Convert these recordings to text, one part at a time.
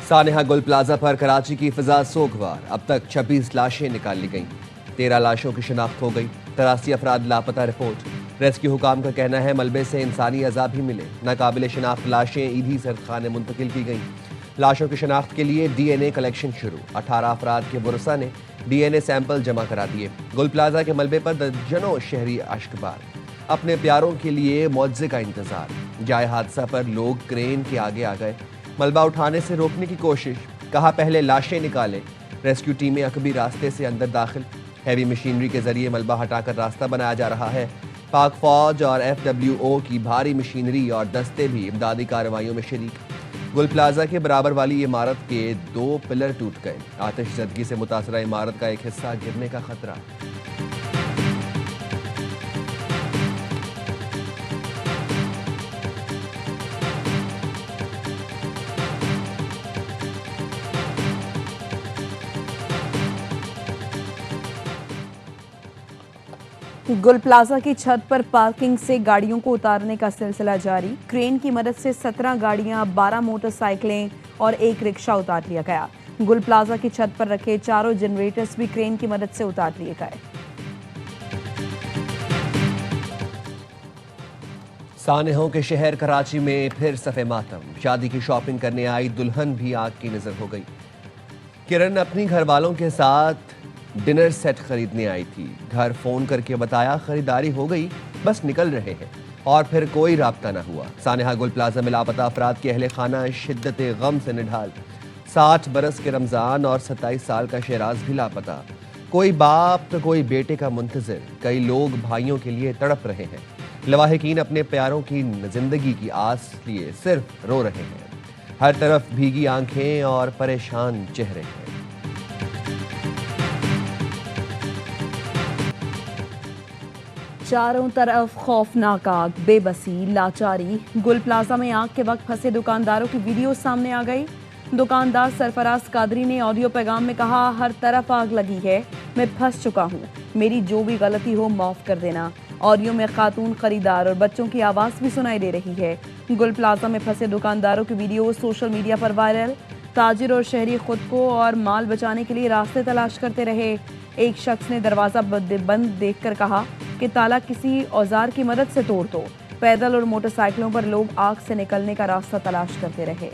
सानेहा गुल प्लाजा पर कराची की फिजा सोगवार। अब तक 26 लाशें निकाल ली गईं। 13 लाशों की शिनाख्त हो गई। 83 अफराद लापता रिपोर्ट। रेस्क्यू हुकाम का कहना है मलबे से इंसानी अज़ा भी मिले। नाकाबिल शिनाख्त लाशें ईदी सरखाने मुंतकिल की गईं। लाशों की शिनाख्त के लिए DNA कलेक्शन शुरू। 18 अफराद के बुरसा ने DNA सैंपल जमा करा दिए। गुल प्लाजा के मलबे पर दर्जनों शहरी अश्कबार। अपने प्यारों के लिए मुआवजे का इंतजार। जाए हादसा पर लोग क्रेन के आगे आ गए। मलबा उठाने से रोकने की कोशिश। कहा पहले लाशें निकालें। रेस्क्यू टीमें अकबी रास्ते से अंदर दाखिल। हैवी मशीनरी के जरिए मलबा हटाकर रास्ता बनाया जा रहा है। पाक फौज और FWO की भारी मशीनरी और दस्ते भी इमदादी कार्रवाइयों में शरीक। गुल प्लाजा के बराबर वाली इमारत के 2 पिलर टूट गए। आतिशज़दगी से मुतासरा इमारत का एक हिस्सा गिरने का खतरा। गुल प्लाजा की छत पर पार्किंग से गाड़ियों को उतारने का सिलसिला जारी। क्रेन की मदद से 17 गाड़ियां, 12 मोटरसाइकिलें और एक रिक्शा उतार लिया गया। गुल प्लाजा की छत पर रखे चारों जनरेटर्स भी क्रेन की मदद से उतार लिए गए। सानेहों के शहर कराची में फिर सफ़े मातम। शादी की शॉपिंग करने आई दुल्हन भी आग की नजर हो गई। किरण अपनी घर वालों के साथ डिनर सेट खरीदने आई थी। घर फोन करके बताया खरीदारी हो गई, बस निकल रहे हैं, और फिर कोई राब्ता न हुआ। सानेहा गुल प्लाजा में लापता अफराद के अहले खाना शिद्दत गम से निढाल। 60 बरस के रमजान और 27 साल का शेराज भी लापता। कोई बाप तो कोई बेटे का मुंतजिर। कई लोग भाइयों के लिए तड़प रहे हैं। लवाहिकीन अपने प्यारों की जिंदगी की आस लिए सिर्फ रो रहे हैं। हर तरफ भीगी आंखें और परेशान चेहरे हैं। चारों तरफ खौफनाक आग, बेबसी, लाचारी। गुल प्लाजा में आग के वक्त फंसे दुकानदारों की वीडियो सामने आ गई। दुकानदार सरफराज कादरी ने ऑडियो पैगाम में कहा, हर तरफ आग लगी है, मैं फंस चुका हूँ, मेरी जो भी गलती हो माफ कर देना। ऑडियो में खातून खरीदार और बच्चों की आवाज़ भी सुनाई दे रही है। गुल प्लाजा में फंसे दुकानदारों की वीडियो सोशल मीडिया पर वायरल। ताजिर और शहरी खुद को और माल बचाने के लिए रास्ते तलाश करते रहे। एक शख्स ने दरवाज़ा बंद देखकर कहा कि ताला किसी औजार की मदद से तोड़ दो। पैदल और मोटरसाइकिलों पर लोग आग से निकलने का रास्ता तलाश करते रहे।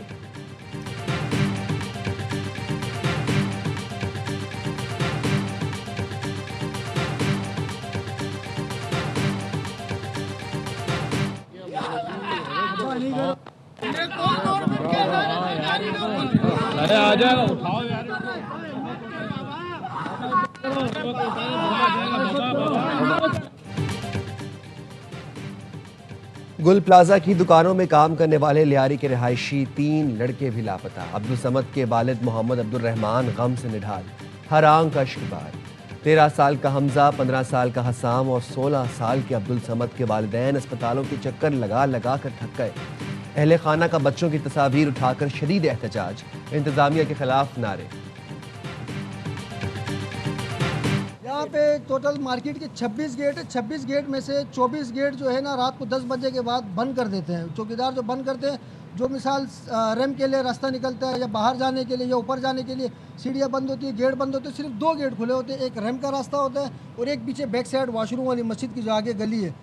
अरे आ जाएगा, उठाओ यार। गुल प्लाजा की दुकानों में काम करने वाले लियारी के रिहायशी 3 लड़के भी लापता। अब्दुल समद के वालिद मोहम्मद अब्दुल रहमान गम से निढाल। हर आंख का शिकार। 13 साल का हमजा, 15 साल का हसाम और 16 साल के अब्दुल समद के वालिदैन अस्पतालों के चक्कर लगा लगा कर थक गए। अहले खाना का बच्चों की तस्वीर उठाकर शदीद एहतजाज। इंतजामिया के खिलाफ नारे। यहाँ पे टोटल मार्केट के 26 गेट है। 26 गेट में से 24 गेट जो है ना रात को 10 बजे के बाद बंद कर देते हैं। चौकीदार जो बंद करते हैं, जो मिसाल रेम के लिए रास्ता निकलता है या बाहर जाने के लिए या ऊपर जाने के लिए सीढ़ियाँ बंद होती है, गेट बंद होते हैं। सिर्फ 2 गेट खुले होते हैं। एक रेम का रास्ता होता है और एक पीछे बैक साइड वॉशरूम वाली मस्जिद की जो आगे गली है।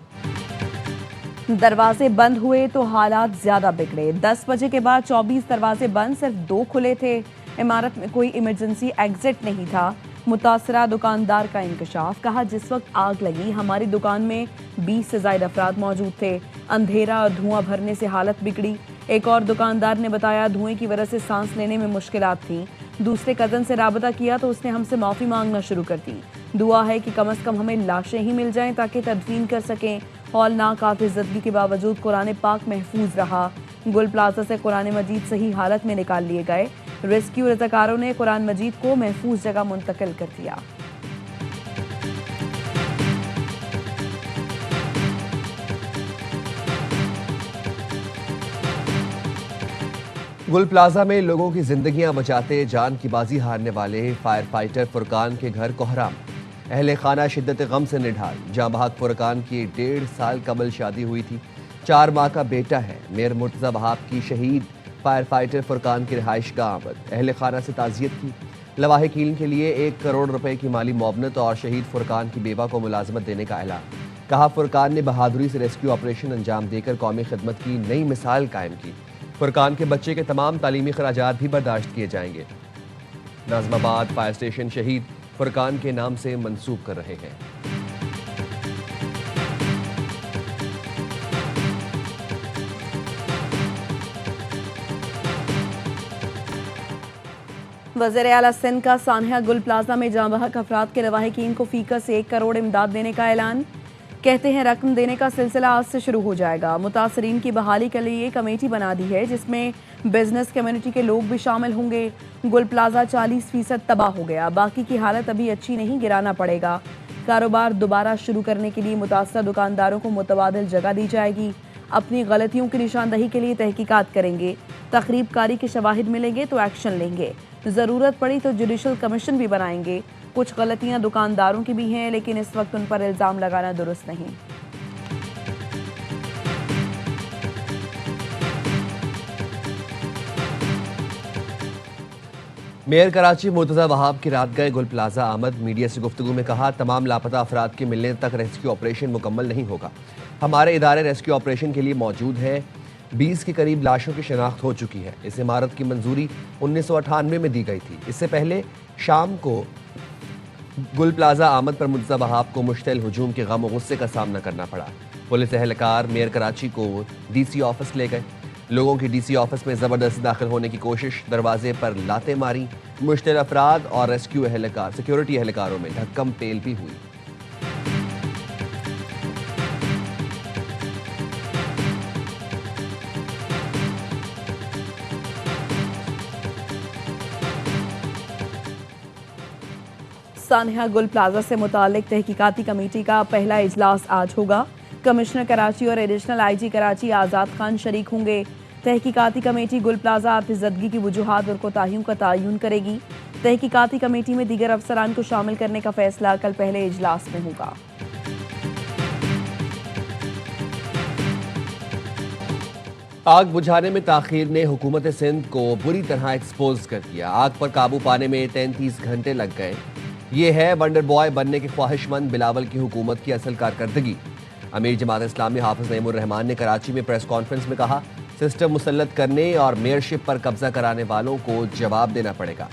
दरवाजे बंद हुए तो हालात ज्यादा बिगड़े। 10 बजे के बाद 24 दरवाजे बंद, सिर्फ 2 खुले थे। इमारत में कोई इमरजेंसी एग्जिट नहीं था। मुतासरा दुकानदार का इंकशाफ। कहा, जिस वक्त आग लगी हमारी दुकान में 20 से ज्यादा अफराद मौजूद थे। अंधेरा और धुआं भरने से हालत बिगड़ी। एक और दुकानदार ने बताया, धुएं की वजह से सांस लेने में मुश्किलात थी। दूसरे कज़न से राबता किया तो उसने हमसे माफ़ी मांगना शुरू कर दी। दुआ है कि कम से कम हमें लाशें ही मिल जाएं ताकि तदफीन कर सकें। हौलनाक आतिशज़दगी के बावजूद कुरान पाक महफूज रहा। गुल प्लाजा से कुरान मजीद सही हालत में निकाल लिए गए। रेस्क्यू रज़ाकारों ने कुरान मजीद को महफूज जगह मुंतकिल कर दिया। गुल प्लाजा में लोगों की जिंदगियां बचाते जान की बाजी हारने वाले फायर फाइटर फुरकान के घर कोहराम। अहले खाना शिद्दत गम से निढाल। जाँ बहाक फुरकान की 1.5 साल कबल शादी हुई थी। 4 माह का बेटा है। मेयर मुर्तज़ा वहाब की शहीद फायर फाइटर फुरकान की रिहाइश गाह आमद, अहल खाना से ताज़ियत की। लवाहिकीन के लिए 1 करोड़ रुपए की माली मुआवनत और शहीद फुरकान की बेवा को मुलाजमत देने का ऐलान। कहा, फुरकान ने बहादुरी से रेस्क्यू ऑपरेशन अंजाम देकर कौमी खिदमत की नई मिसाल कायम की। फुरकान के बच्चे के तमाम तालीमी खराजात भी बर्दाश्त किए जाएंगे। नाज़िमाबाद फायर स्टेशन शहीद फुरकान के नाम से मंसूब कर रहे हैं। वज़ीर आला सिंध का सानिया गुल प्लाजा में जाँ बहक अफराद के लवाहिकीन को फीका से 1 करोड़ इमदाद देने का ऐलान। कहते हैं रकम देने का सिलसिला आज से शुरू हो जाएगा। मुतासरीन की बहाली के लिए कमेटी बना दी है जिसमें बिजनेस कम्युनिटी के लोग भी शामिल होंगे। गुल प्लाजा 40% तबाह हो गया, बाकी की हालत अभी अच्छी नहीं, गिराना पड़ेगा। कारोबार दोबारा शुरू करने के लिए मुतासरा दुकानदारों को मुतबादिल जगह दी जाएगी। अपनी गलतियों की निशानदही के लिए तहकीकात करेंगे। तखरीब कारी के शवाहिद मिलेंगे तो एक्शन लेंगे। ज़रूरत पड़ी तो जुडिशल कमीशन भी बनाएंगे। कुछ गलतियां दुकानदारों की भी हैं, लेकिन इस वक्त उन पर इल्ज़ाम लगाना दुरुस्त नहीं। मेयर कराची मुर्तज़ा वहाब की रात गए गुल प्लाजा आमद। मीडिया से गुफ्तगू में कहा, तमाम लापता अफराद के मिलने तक रेस्क्यू ऑपरेशन मुकम्मल नहीं होगा। हमारे इदारे रेस्क्यू ऑपरेशन के लिए मौजूद हैं। 20 के करीब लाशों की शिनाख्त हो चुकी है। इस इमारत की मंजूरी 1998 में दी गई थी। इससे पहले शाम को गुल प्लाजा आमद पर मुर्तज़ा वहाब को मुश्तइल हुजूम के गम और गुस्से का सामना करना पड़ा। पुलिस एहलकार मेयर कराची को DC ऑफिस ले गए। लोगों की DC ऑफिस में ज़बरदस्ती दाखिल होने की कोशिश, दरवाजे पर लाते मारी। मुश्तइल अफराद और रेस्क्यू एहलकार, सिक्योरिटी एहलकारों में धक्कम पेल भी हुई। सानिया गुल प्लाजा से मुतालिक तहकीकाती कमेटी का पहला इजलास आज होगा। कमिश्नर कराची और एडिशनल IG कराची आज़ाद खान शरीक होंगे। तहकीकाती कमेटी गुल प्लाजा आतिशदगी की वजूहात और कोताहियों का तयन करेगी। तहकीकाती कमेटी में दीगर अफसरान को शामिल करने का फैसला कल पहले इजलास में होगा। आग बुझाने में ताखीर ने हुकूमत सिंध को बुरी तरह एक्सपोज कर दिया। आग पर काबू पाने में 33 घंटे लग गए। ये है वंडर बॉय बनने के ख्वाहिशमंद बिलावल की हुकूमत की असल कारकर्दगी। अमीर जमात इस्लामी हाफिज नईमुर रहमान ने कराची में प्रेस कॉन्फ्रेंस में कहा, सिस्टम मुसल्लत करने और मेयरशिप पर कब्जा कराने वालों को जवाब देना पड़ेगा।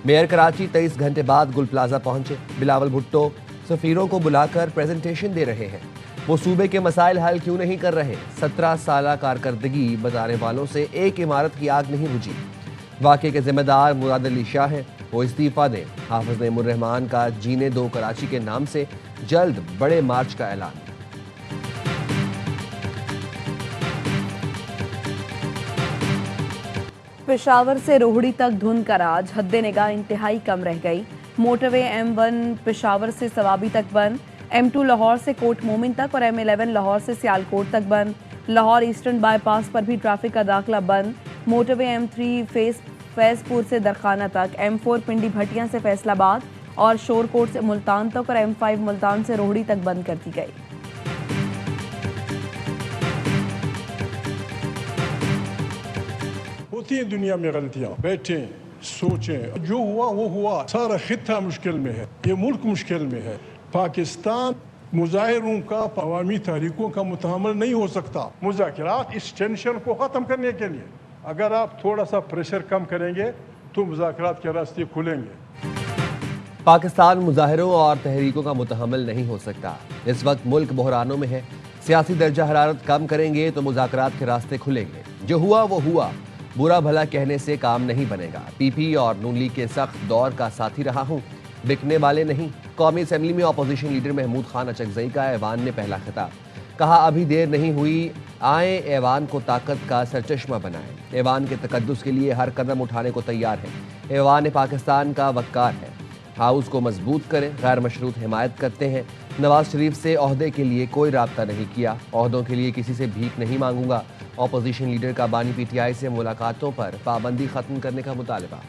मेयर कराची 23 घंटे बाद गुल प्लाजा पहुंचे। बिलावल भुट्टो सफीरों को बुलाकर प्रेजेंटेशन दे रहे हैं। वो सूबे के मसाइल हल क्यों नहीं कर रहे? 17 साल कारकर्दगी बताने वालों से एक इमारत की आग नहीं बुझी। वाक़े के जिम्मेदार मुराद अली शाह हैं, वो इस्तीफा दें। हाफिज नईमुर रहमान का जीने दो कराची के नाम से जल्द बड़े मार्च का ऐलान। पेशावर से रोहड़ी तक धुंध का राज, हद्दे निगाह इंतहाई कम रह गई। मोटरवे M1 पेशावर से सवाबी तक बंद, M2 लाहौर से कोट मोमिन तक और M11 लाहौर से सियालकोट तक बंद। लाहौर ईस्टर्न बाईपास पर भी ट्रैफिक का दाखिला बंद। मोटरवे M3 फैजपुर से दरखाना तक, M4 पिंडी भटिया से फैसलाबाद और शोरकोट से मुल्तान तक और M5 मुल्तान से रोहड़ी तक बंद कर दी गई। होती है दुनिया में गलतियां, बैठें सोचें, जो हुआ वो हुआ। सारा खित्ता मुश्किल में है, ये मुल्क मुश्किल में है। पाकिस्तान मुजाहिरों का, अवामी तहरीकों का मुतहम्मिल नहीं हो सकता। मुज़ाकरात इस टेंशन को ख़त्म करने के लिए अगर आप थोड़ा सा प्रेशर कम करेंगे तो मुज़ाकरात के रास्ते खुलेंगे। पाकिस्तान मुजाहिरों और तहरीकों का मुतहम्मिल नहीं हो सकता। इस वक्त मुल्क बहरानों में है। सियासी दर्जा हरारत कम करेंगे तो मुज़ाकरात के रास्ते खुलेंगे। जो हुआ वो हुआ, बुरा भला कहने से काम नहीं बनेगा। PP और नून लीग के सख्त दौर का साथी रहा हूँ, बिकने वाले नहीं। कौमी असम्बली में अपोजिशन लीडर महमूद खान अचकजई का ऐवान ने पहला खिताब। कहा, अभी देर नहीं हुई, आए ऐवान को ताकत का सरचश्मा बनाएं। ऐवान के तकद्दुस के लिए हर कदम उठाने को तैयार है। ऐवान पाकिस्तान का वक्कार है। हाउस को मजबूत करें। गैर मशरूत हिमायत करते हैं। नवाज शरीफ से ओहदे के लिए कोई राब्ता नहीं किया। ओहदों के लिए किसी से भीख नहीं मांगूंगा। अपोजिशन लीडर का बानी PTI से मुलाकातों पर पाबंदी खत्म करने का मुतालबा।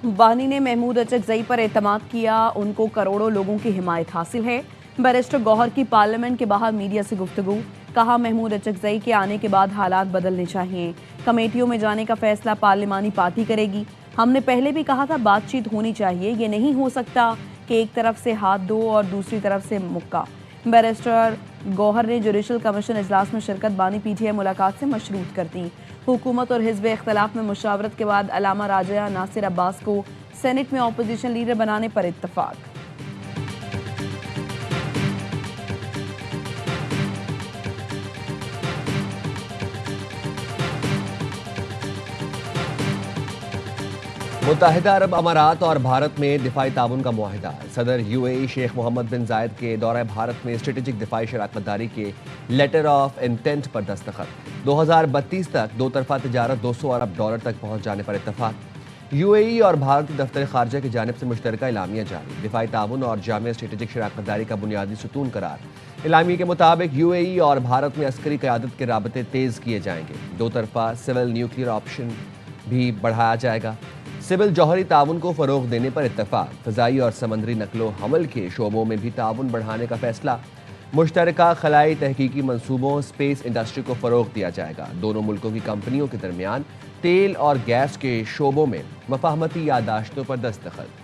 वानी ने महमूद अचकजई पर एतमाद किया, उनको करोड़ों लोगों की हिमायत हासिल है। बैरिस्टर गौहर की पार्लियामेंट के बाहर मीडिया से गुफ्तगू, कहा महमूद अचकजई के आने के बाद हालात बदलने चाहिए, कमेटियों में जाने का फैसला पार्लिमानी पार्टी करेगी। हमने पहले भी कहा था बातचीत होनी चाहिए, ये नहीं हो सकता कि एक तरफ से हाथ दो और दूसरी तरफ से मुक्का। बैरिस्टर गौहर ने जुडिशल कमीशन इजलास में शिरकत बानी पीटीआई मुलाकात से मशरूत कर दी। हुकूमत और हिज़्ब इख्तलाफ में मुशावरत के बाद अलामा राजा नासिर अब्बास को सेनेट में अपोजिशन लीडर बनाने पर इत्तफाक। मुत्तहिदा अरब अमारात और भारत में दिफाई ताउन का मुआहिदा। सदर यूएई शेख मोहम्मद बिन जायद के दौरे भारत में स्ट्रेटेजिक दिफाई शराकतदारी के लेटर ऑफ इंटेंट पर दस्तखत। 2032 तक दो तरफा तजारत $200 अरब तक पहुंच जाने पर इत्तफाक। यूएई और भारत के दफ्तर खारजा की जानिब से मुश्तरका इलामिया जारी, दिफाई ताउन और जामिया स्ट्रेटेजिक शराकतदारी का बुनियादी सुतून करार। इलामी के मुताबिक यूएई और भारत में अस्करी क़यादत के राबते तेज़ किए जाएंगे। दो तरफा सिविल न्यूक्लियर ऑप्शन भी बढ़ाया जाएगा। सिविल जौहरी ताउन को फ़रोग़ देने पर इत्तफाक। फ़ज़ाई और समंदरी नकलो हमल के शोबों में भी ताउन बढ़ाने का फैसला। मुश्तरका खलाई तहकीकी मंसूबों स्पेस इंडस्ट्री को फ़रोग़ दिया जाएगा। दोनों मुल्कों की कंपनियों के दरमियान तेल और गैस के शोबों में मफाहमती यादाश्तों पर दस्तखत।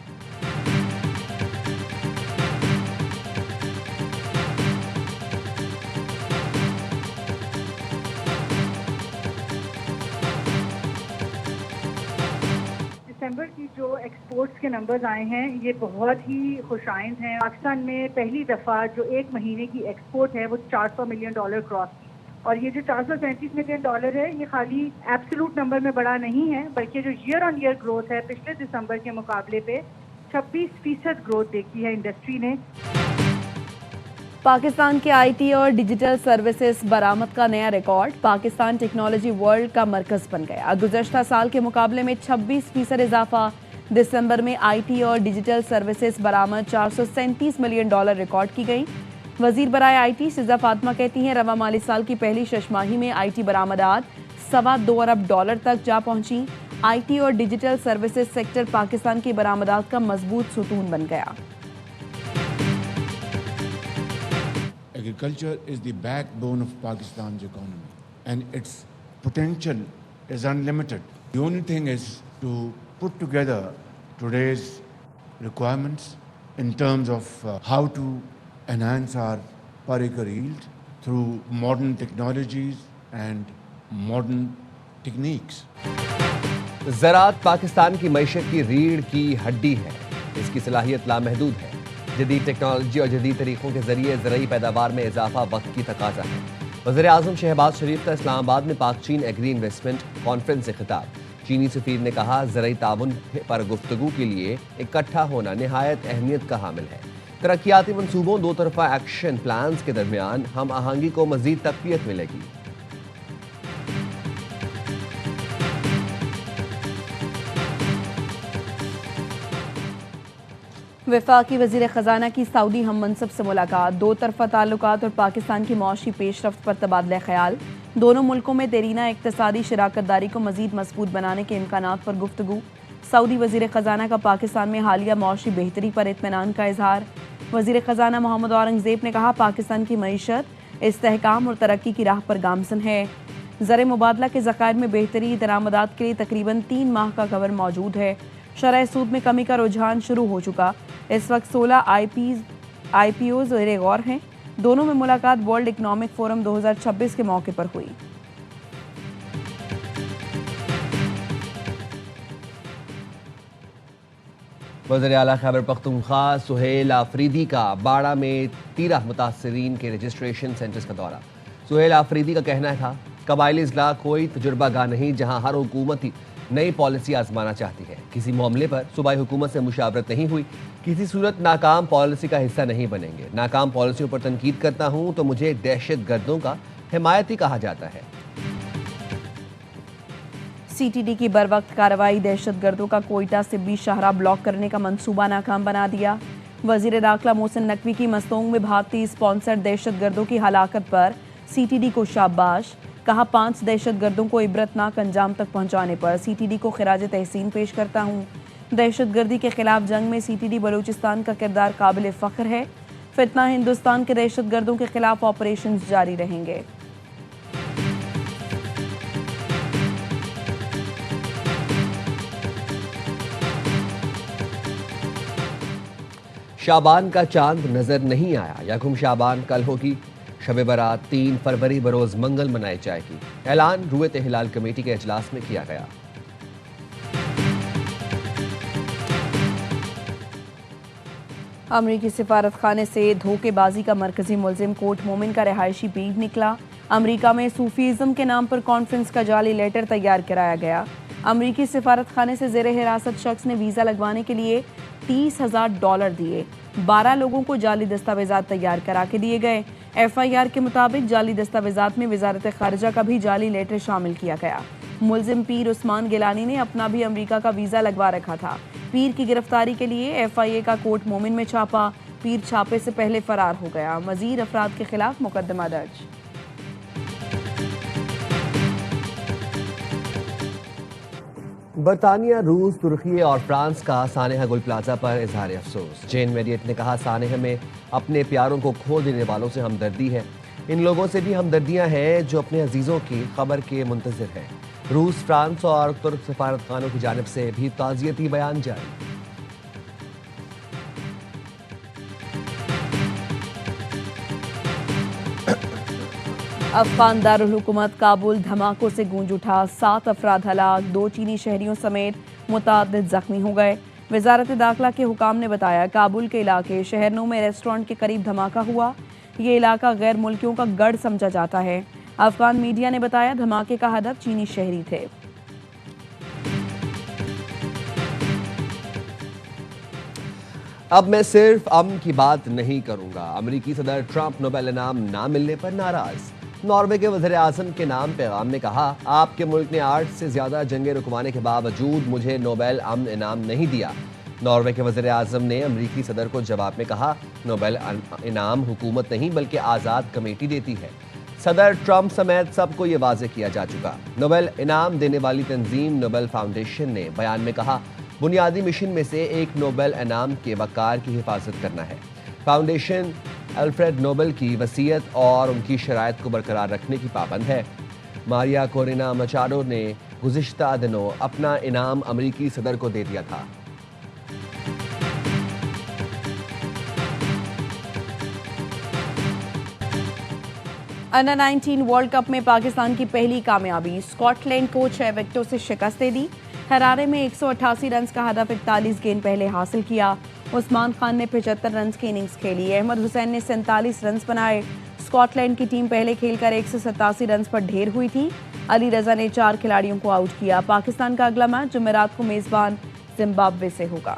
दिसंबर की जो एक्सपोर्ट्स के नंबर्स आए हैं ये बहुत ही खुशाइंद हैं। पाकिस्तान में पहली दफ़ा जो एक महीने की एक्सपोर्ट है वो $400 मिलियन क्रॉस की, और ये जो $437 मिलियन है ये खाली एब्सोलूट नंबर में बड़ा नहीं है, बल्कि जो ईयर ऑन ईयर ग्रोथ है पिछले दिसंबर के मुकाबले पे 26% ग्रोथ देखी है इंडस्ट्री ने। पाकिस्तान के आईटी और डिजिटल सर्विसेज बरामद का नया रिकॉर्ड। पाकिस्तान टेक्नोलॉजी वर्ल्ड का मरकज बन गया। गुज़श्ता साल के मुकाबले में 26% इजाफा। दिसंबर में आईटी और डिजिटल सर्विसेज बरामद $437 मिलियन रिकॉर्ड की गई। वजीर बराए आईटी सिजा फातिमा कहती हैं रवा माली साल की पहली शशमाही में आईटी बरामदात $2.25 अरब तक जा पहुंची। आईटी और डिजिटल सर्विसेज सेक्टर पाकिस्तान की बरामदात का मजबूत सुतून बन गया। Agriculture is the backbone of Pakistan's economy and its potential is unlimited. The only thing is to put together today's requirements in terms of how to enhance our per acre yield through modern technologies and modern techniques. ज़राअत Pakistan की मईशत की रीढ़ की हड्डी है। इसकी सलाहियत लामहदूद है। जदीद टेक्नोलॉजी और जदीद तरीक़ों के ज़रिए ज़रई पैदावार में इजाफा वक्त की तकाजा है। वज़ीर आज़म शहबाज शरीफ का इस्लामाबाद में पाक चीन एग्री इन्वेस्टमेंट कॉन्फ्रेंस से खिताब। चीनी सफ़ीर ने कहा ज़रई ताउन पर गुफ्तगू के लिए इकट्ठा होना नहायत अहमियत का हामिल है। तरक्याती मनसूबों दो तरफा एक्शन प्लान्स के दरमियान हम आहंगी को मज़ीद तक़वियत मिलेगी। वफाकी वज़ीर ख़जाना की सऊदी हम मनसब से मुलाकात। दो तरफा ताल्लुकात और पाकिस्तान की मुआशी पेशरफ्त पर तबादला ख्याल। दोनों मुल्कों में देरीना इक़्तिसादी शराकतदारी को मज़ीद मजबूत बनाने के इम्कानात पर गुफ्तगू। सऊदी वज़ीर ख़जाना का पाकिस्तान में हालिया मुआशी बेहतरी पर इत्मीनान का इजहार। वज़ीर ख़जाना मोहम्मद औरंगज़ेब ने कहा पाकिस्तान की मईशत इस्तेहकाम और तरक्की की राह पर गामजन है। ज़र मुबादला के ज़खायर में बेहतरी दरामदात के लिए तकरीबन 3 माह का कवर मौजूद है। शरह सूद में कमी का रुझान शुरू हो चुका। इस वक्त 16 IPO ज़ेरे गौर हैं। दोनों में मुलाकात वर्ल्ड इकनॉमिक फोरम 2026 के मौके पर हुई। वज़ीर आला खैबर पख्तूनख्वा सुहेल आफरीदी का बाड़ा में 13 मुतासरीन के रजिस्ट्रेशन सेंटर्स का दौरा। सुहेल आफरीदी का कहना था कबायली इजला कोई तजुर्बा गाह नहीं जहाँ हर हुकूमत ही नई पॉलिसी आजमाना चाहती है। किसी मामले पर सूबाई हुकूमत से मुशावरत नहीं हुई, किसी सूरत नाकाम पॉलिसी का हिस्सा नहीं बनेंगे। नाकाम पॉलिसियों पर तनकीद करता हूँ तो मुझे दहशत गर्दों का हिमायती कहा जाता है। CTD की बर वक्त कार्रवाई। दहशत गर्दों का कोयटा से 20 शाहराह ब्लॉक करने का मंसूबा नाकाम बना दिया। वजीर दाखिला मोहसिन नकवी की मस्तोंग में भारतीय स्पॉन्सर्ड दहशत गर्दों की हलाकत पर CTD को शाबाश। कहा 5 दहशत गर्दों को इबरतनाक अंजाम तक पहुंचाने पर CTD को खिराज तहसीन पेश करता हूँ। दहशतगर्दी के खिलाफ जंग में सीटीडी बलूचिस्तान का किरदार काबिल फ़ख्र है। फितना हिंदुस्तान के दहशतगर्दों के खिलाफ ऑपरेशन जारी रहेंगे। शाबान का चांद नजर नहीं आया। यकम शाबान कल होगी। शब बरात 3 फरवरी बरोज मंगल मनाई जाएगी। ऐलान रुएत हिलाल कमेटी के इजलास में किया गया। अमरीकी सिफारत खाने से धोखेबाजी का मरकजी मुलजिम कोट मोमिन का रिहायशी बीट निकला। अमरीका में सूफीज़म के नाम पर कॉन्फ्रेंस का जाली लेटर तैयार कराया गया। अमरीकी सिफारत खाने से ज़ेरे हिरासत शख्स ने वीज़ा लगवाने के लिए $30,000 दिए। 12 लोगों को जाली दस्तावेजात तैयार करा के दिए गए। FIR के मुताबिक जाली दस्तावेजात में वजारत खारिजा का भी जाली लेटर शामिल किया गया। मुलजिम पीर उस्मान गिलानी ने अपना भी अमरीका का वीज़ा लगवा रखा था। पीर की गिरफ्तारी के लिए FIA का कोट मोमिन में छापा। पीर छापे से पहले फरार हो गया। मजीद अफराद के खिलाफ मुकदमा दर्ज। बरतानिया, रूस, तुर्की और फ्रांस का सानेहा गुल प्लाजा पर इजहार अफसोस। जेन मेरियट ने कहा, सानेहा में अपने प्यारों को खो देने वालों से हमदर्दी है। इन लोगों से भी हमदर्दियां हैं जो अपने अजीज़ों की खबर के मुंतज़िर हैं। रूस, फ्रांस और तुर्क सफारत खानों की जानिब से भी ताज़ियती बयान जारी। अफगान दारुल हुकूमत काबुल धमाकों से गूंज उठा। 7 अफराद हलाक, 2 चीनी शहरियों समेत मुतअद्दिद जख्मी हो गए। वजारत दाखिला के हुकाम ने बताया, काबुल के इलाके शहरनू में रेस्टोरेंट के करीब धमाका हुआ। ये इलाका गैर मुल्कियों का गढ़ समझा जाता है। अफगान मीडिया ने बताया, धमाके का हदफ चीनी शहरी थे। अब मैं सिर्फ अमन की बात नहीं करूंगा। अमरीकी सदर ट्रंप नोबेल इनाम ना मिलने पर नाराज। नॉर्वे के वज़ीर आज़म के नाम पैगाम में कहा, आपके मुल्क ने 8 से ज्यादा जंगें रुकवाने के बावजूद मुझे नोबेल अमन इनाम नहीं दिया। नॉर्वे के वज़ीर आज़म ने अमरीकी सदर को जवाब में कहा, नोबेल इनाम हुकूमत नहीं बल्कि आज़ाद कमेटी देती है। सदर ट्रंप समेत सबको ये वाज़ेह किया जा चुका। नोबेल इनाम देने वाली तंजीम नोबेल फाउंडेशन ने बयान में कहा, बुनियादी मिशन में से एक नोबेल इनाम के वक़ार की हिफाजत करना है। फाउंडेशन अल्फ्रेड नोबेल की वसीयत और उनकी शराइत को बरकरार रखने की पाबंद है। मारिया कोरिना मचाडो ने गुज़िश्ता दिनों अपना इनाम अमरीकी सदर को दे दिया था। अंडर 19 वर्ल्ड कप में पाकिस्तान की पहली कामयाबी। स्कॉटलैंड को 6 विकेटों से शिकस्त दे दी। हरारे में 188 रन का हदफ 41 गेंद पहले हासिल किया। उस्मान खान ने 75 रन की इनिंग्स खेली। अहमद हुसैन ने 47 रन बनाए। स्कॉटलैंड की टीम पहले खेलकर 187 रन पर ढेर हुई थी। अली रजा ने 4 खिलाड़ियों को आउट किया। पाकिस्तान का अगला मैच जुमेरात को मेजबान जिम्बाब्वे से होगा।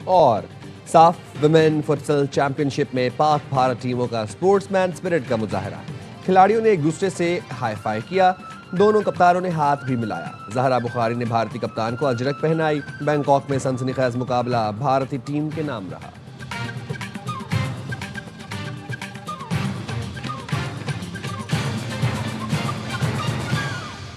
और साफ वुमेन फुटसल चैंपियनशिप में पाक भारत टीमों का स्पोर्ट्समैन स्पिरिट का मुजाहरा। खिलाड़ियों ने एक दूसरे से हाई फाई किया। दोनों कप्तानों ने हाथ भी मिलाया। जहरा बुखारी ने भारतीय कप्तान को अजरक पहनाई। बैंकॉक में सनसनीखेज मुकाबला भारतीय टीम के नाम रहा।